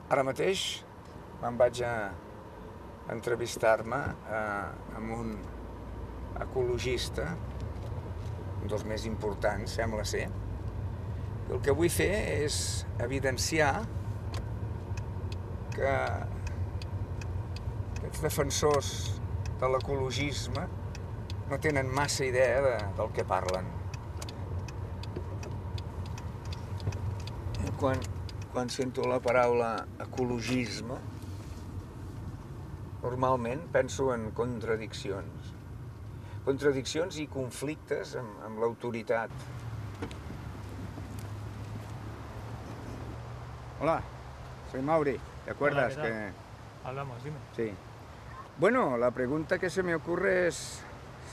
Ara mateix me'n vaig a entrevistar-me amb un ecologista, un dels més importants, sembla ser. I el que vull fer és evidenciar que aquests defensors de l'ecologisme no tenen massa idea del que parlen. Quan sento la paraula ecologisme, normalment penso en contradiccions. Contradiccions i conflictes amb l'autoritat. Hola, soy Mauri, ¿te acuerdas? Hola, ¿qué tal? Hablamos, dime. Sí. Bueno, la pregunta que se me ocurre es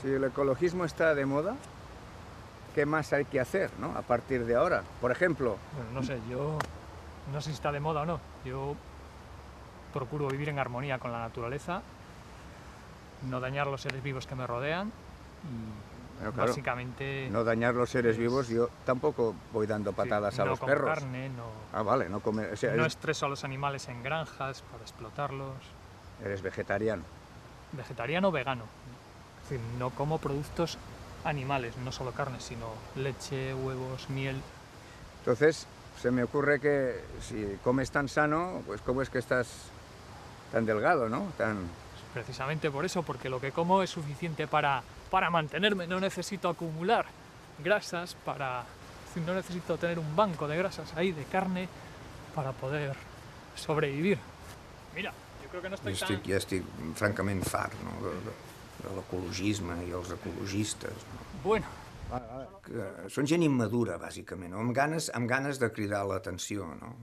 si el ecologismo está de moda, ¿qué más hay que hacer, ¿no? A partir de ahora? Por ejemplo... Bueno, no sé, yo no sé si está de moda o no. Yo procuro vivir en armonía con la naturaleza, no dañar los seres vivos que me rodean y Bueno, claro, básicamente... no dañar los seres vivos, yo tampoco voy dando patadas a los perros. No comer carne, no... Ah, vale, no comer... O sea, no estreso a los animales en granjas para explotarlos. Eres vegetariano. Vegetariano o vegano. Es decir, no como productos animales, no solo carne, sino leche, huevos, miel. Entonces, se me ocurre que si comes tan sano, pues cómo es que estás tan delgado, ¿no? Precisamente por eso, porque lo que como es suficiente para mantenerme, no necesito acumular grasas, no necesito tener un banco de grasas ahí, de carne, para poder sobrevivir. Mira, yo creo que no estoy tan... Ja estic francament fart, no? De l'ecologisme i els ecologistes. No? Bueno. Que són gent immadura, bàsicament, no? amb ganes de cridar l'atenció, no?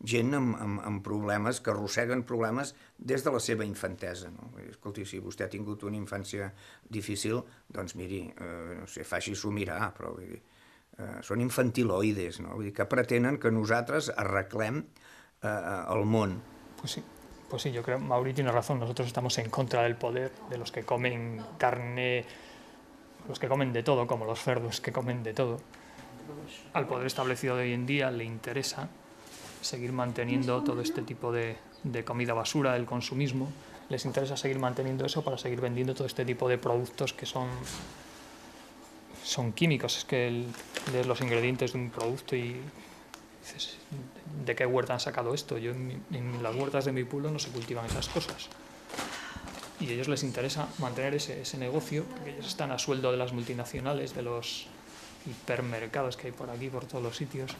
Gent amb problemes, que arrosseguen problemes des de la seva infantesa. No? Escolti, si vostè ha tingut una infància difícil, doncs miri, no sé, faci-s'ho mirar, però vull dir, són infantiloides, no? Vull dir, que pretenen que nosaltres arreglem el món. Pues sí, yo creo, Mauri tiene razón, nosotros estamos en contra del poder de los que comen carne, los que comen de todo, como los cerdos que comen de todo. Al poder establecido de hoy en día le interesa seguir manteniendo todo este tipo de comida basura, el consumismo. Les interesa seguir manteniendo eso para seguir vendiendo todo este tipo de productos que son químicos. Es que lees los ingredientes de un producto y dices, ¿de qué huerta han sacado esto? Yo en las huertas de mi pueblo no se cultivan esas cosas. Y a ellos les interesa mantener ese negocio, porque ellos están a sueldo de las multinacionales, de los hipermercados que hay por aquí, por todos los sitios.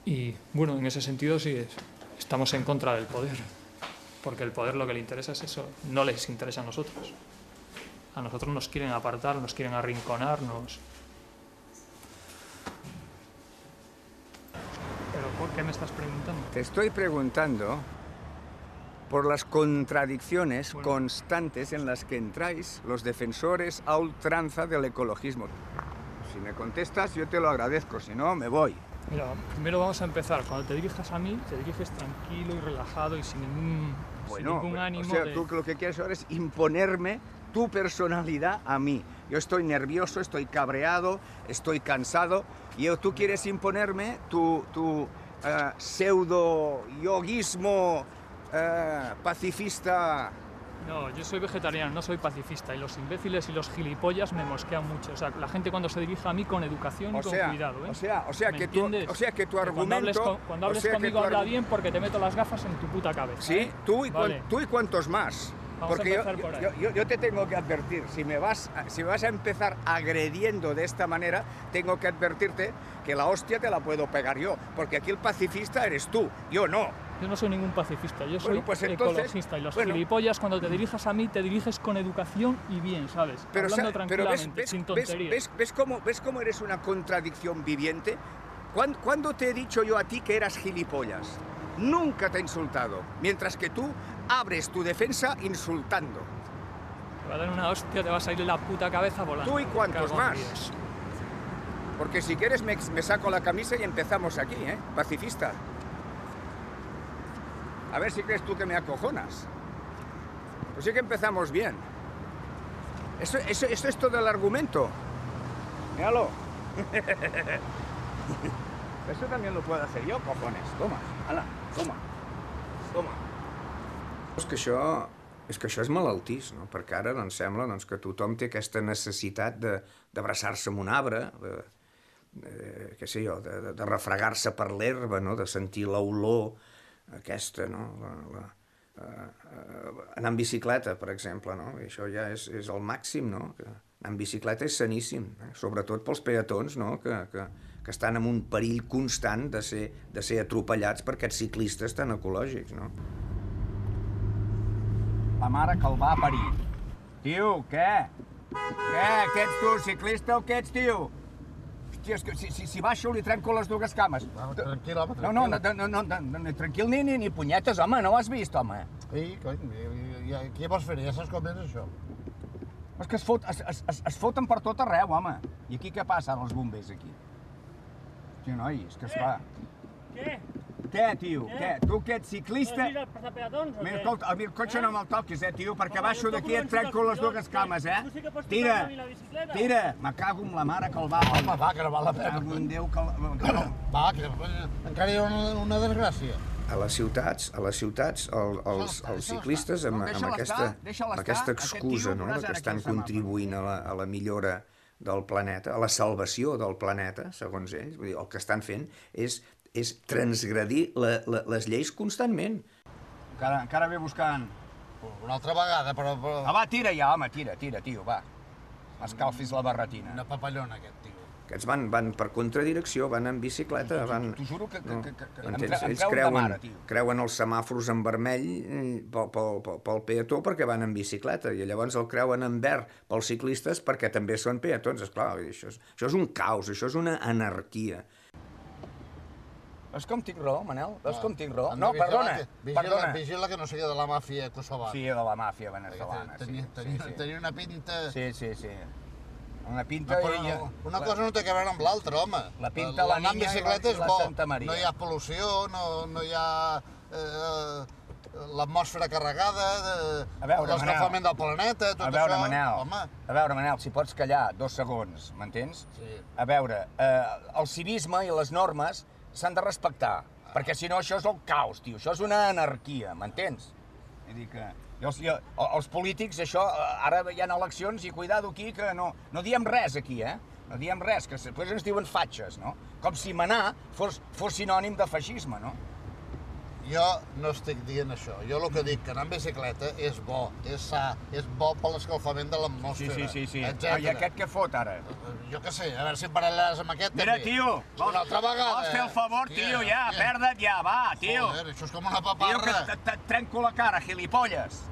Y bueno, en ese sentido sí, estamos en contra del poder, porque el poder lo que le interesa es eso, no les interesa a nosotros. A nosotros nos quieren apartar, nos quieren arrinconar, ¿Pero por qué me estás preguntando? Te estoy preguntando por las contradicciones constantes en las que entráis los defensores a ultranza del ecologismo. Si me contestas, yo te lo agradezco, si no, me voy. Mira, primero vamos a empezar. Cuando te dirijas a mí, te diriges tranquilo y relajado y sin ningún ánimo. O sea, tú lo que quieres ahora es imponerme tu personalidad a mí. Yo estoy nervioso, estoy cabreado, estoy cansado, y tú quieres imponerme tu pseudo-yoguismo pacifista. No, yo soy vegetariano, no soy pacifista, y los imbéciles y los gilipollas me mosquean mucho. O sea, la gente cuando se dirige a mí con educación y con cuidado, ¿eh? O sea que tu argumento... Cuando hables conmigo habla bien porque te meto las gafas en tu puta cabeza. Sí, ¿eh? tú y cuantos más. Vamos porque a empezar por ahí. yo te tengo que advertir, si me vas a empezar agrediendo de esta manera, tengo que advertirte que la hostia te la puedo pegar yo, porque aquí el pacifista eres tú, yo no. Yo no soy ningún pacifista, yo soy ecologista, y los gilipollas, cuando te dirijas a mí, te diriges con educación y bien, ¿sabes? Hablando tranquilamente, sin tonterías. ¿Ves cómo eres una contradicción viviente? ¿Cuándo te he dicho yo a ti que eras gilipollas? Nunca te he insultado, mientras que tú abres tu defensa insultando. Te va a dar una hostia, te va a salir la puta cabeza volando. Tú y cuantos más. Porque si quieres me saco la camisa y empezamos aquí, ¿eh? Pacifista. A ver si crees tú que me acojonas. Pues sí que empezamos bien. Eso es todo el argumento. Míralo. Eso también lo puedo hacer yo, cojones. Toma, hala, toma. És que això és malaltís, no? Perquè ara doncs, sembla doncs, que tothom té aquesta necessitat d'abraçar-se amb un arbre, què sé jo, de refregar-se per l'herba, no? De sentir l'olor aquesta, no? Anar en bicicleta, per exemple, no? I això ja és el màxim, no? Anar en bicicleta és saníssim, sobretot pels peatons, no? Que estan en un perill constant de ser atropellats per aquests ciclistes tan ecològics, no? La mare que el va parir. Tio, què? Què? Què ets tu, ciclista o què ets, tio? Hòstia, és que si baixo li trenco les dues cames. Tranquil, home, tranquil. No, tranquil ni punyetes, home, no ho has vist, home? Ei, cony, què vols fer? Ja saps com és això. És que es foten per tot arreu, home. I aquí què passa ara, els bombers, aquí? Hòstia, noi, és que esclar... Què? Què, tio? Què? Tu que ets ciclista... No has vist passar peatons o què? Mira, escolta, el cotxe no me'l toquis, tio, perquè baixo d'aquí et trenco les dues cames, Tu sí que pots Tira! tocar-me la bicicleta. Tira! Me cago amb la mare que el va... Home, va, que no val la pena. Cago en Déu que Va, que encara hi ha una desgràcia. A les ciutats, els ciclistes amb aquesta excusa, no?, que estan contribuint a la millora del planeta, a la salvació del planeta, segons ells. Vull dir, el que estan fent és transgredir les lleis constantment. Encara ve buscant... Una altra vegada, però... Va, tira ja, home, tira, tio, va. Escalfis la barretina. Una papallona, aquest tio. Aquests van per contradirecció, van en bicicleta, van... T'ho juro que... Ells creuen els semàfors en vermell pel peató perquè van en bicicleta i llavors el creuen en verd pels ciclistes perquè també són peatons. Esclar, això és un caos, això és una anarquia. Veus com tinc raó, Manel? Veus com tinc raó? No, perdona. Vigila que no sigui de la màfia kosovana. Sí, de la màfia veneçolana. Tenia una pinta... Sí. Una pinta... Una cosa no té a veure amb l'altra, home. La pinta la niña i la Santa Maria. No hi ha pol·lució, no hi ha l'atmosfera carregada, l'escalfament del planeta, tot això. A veure, Manel, si pots callar 2 segons, m'entens? Sí. A veure, el civisme i les normes s'han de respectar, perquè si no això és el caos, tio, això és una anarquia, m'entens? Vull dir que els polítics, això, ara hi ha eleccions i cuidado aquí que no diem res aquí, No diem res, que després ens diuen fatxes, no? Com si manar fos sinònim de feixisme, no? Jo no estic dient això. Jo el que dic que anar en bicicleta és bo, és sa, és bo per l'escalfament de l'atmosfera. Sí. Etcètera. I aquest què fot, ara? Jo què sé, a veure si em paral·leles amb aquest Mira, també. tio, Una altra vegada. vols fer el favor, tio, ja, perda't ja, va, tio. Joder, això és com una Tio, paparra. que et trenco la cara, gilipolles.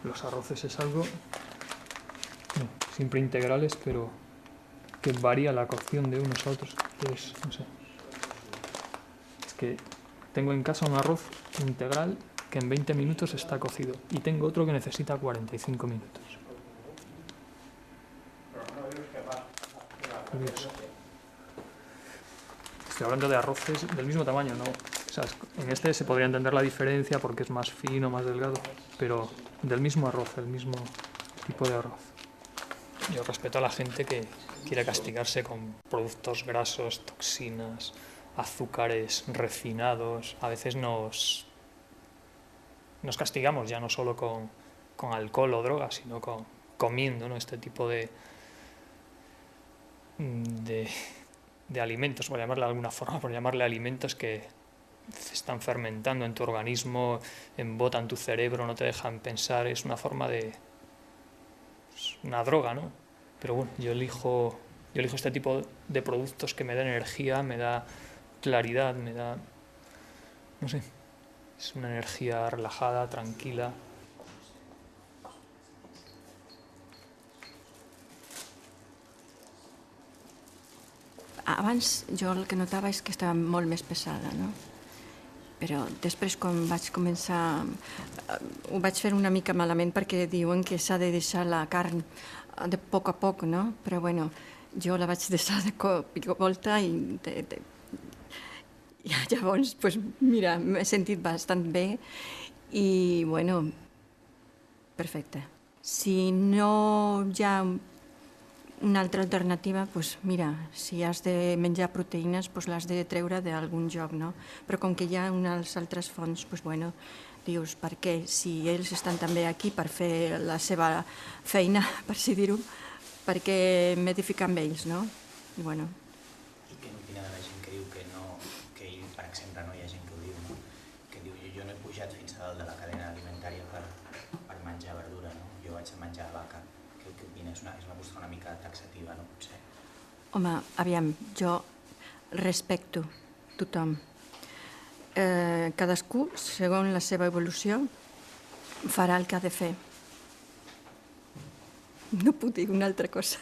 Los arroces es algo siempre integrales, pero que varía la cocción de unos a otros. Entonces, no sé. Es que tengo en casa un arroz integral que en 20 minutos está cocido y tengo otro que necesita 45 minutos. Curioso. Estoy hablando de arroces del mismo tamaño, ¿no? O sea, en este se podría entender la diferencia porque es más fino, más delgado, pero del mismo arroz, el mismo tipo de arroz. Yo respeto a la gente que quiere castigarse con productos grasos, toxinas, azúcares refinados. A veces nos castigamos ya no solo con alcohol o drogas, sino comiendo, ¿no? Este tipo de alimentos, por llamarle de alguna forma, por llamarle alimentos que se están fermentando en tu organismo, embotan tu cerebro, no te dejan pensar. Es una forma de... es una droga, ¿no? Pero bueno, yo elijo este tipo de productos que me dan energía, me da claridad, me da... no sé, es una energía relajada, tranquila. Abans jo el que notava és que estava molt més pesada, no? Però després, quan vaig començar, ho vaig fer una mica malament perquè diuen que s'ha de deixar la carn de poc a poc, no? Però bueno, jo la vaig deixar de cop i volta i llavors, pues, mira, m'he sentit bastant bé i, bueno, perfecte. Si no hi ha Una altra alternativa, doncs mira, si has de menjar proteïnes, doncs l'has de treure d'algun lloc, no? Però com que hi ha unes altres fonts, doncs bueno, dius, per què? Si ells estan també aquí per fer la seva feina, per així dir-ho, per què m'he de ficar amb ells, no? I bueno. I què n'opina de la gent que diu que no, que ell, per exemple, no hi ha gent que ho diu, no? Que diu, jo no he pujat fins a dalt de la cadena alimentària per menjar verdura, no? Jo vaig a menjar vaca. Què opina? És una postura una mica taxativa, no? Potser. Home, aviam, jo respecto tothom. Cadascú, segons la seva evolució, farà el que ha de fer. No puc dir una altra cosa.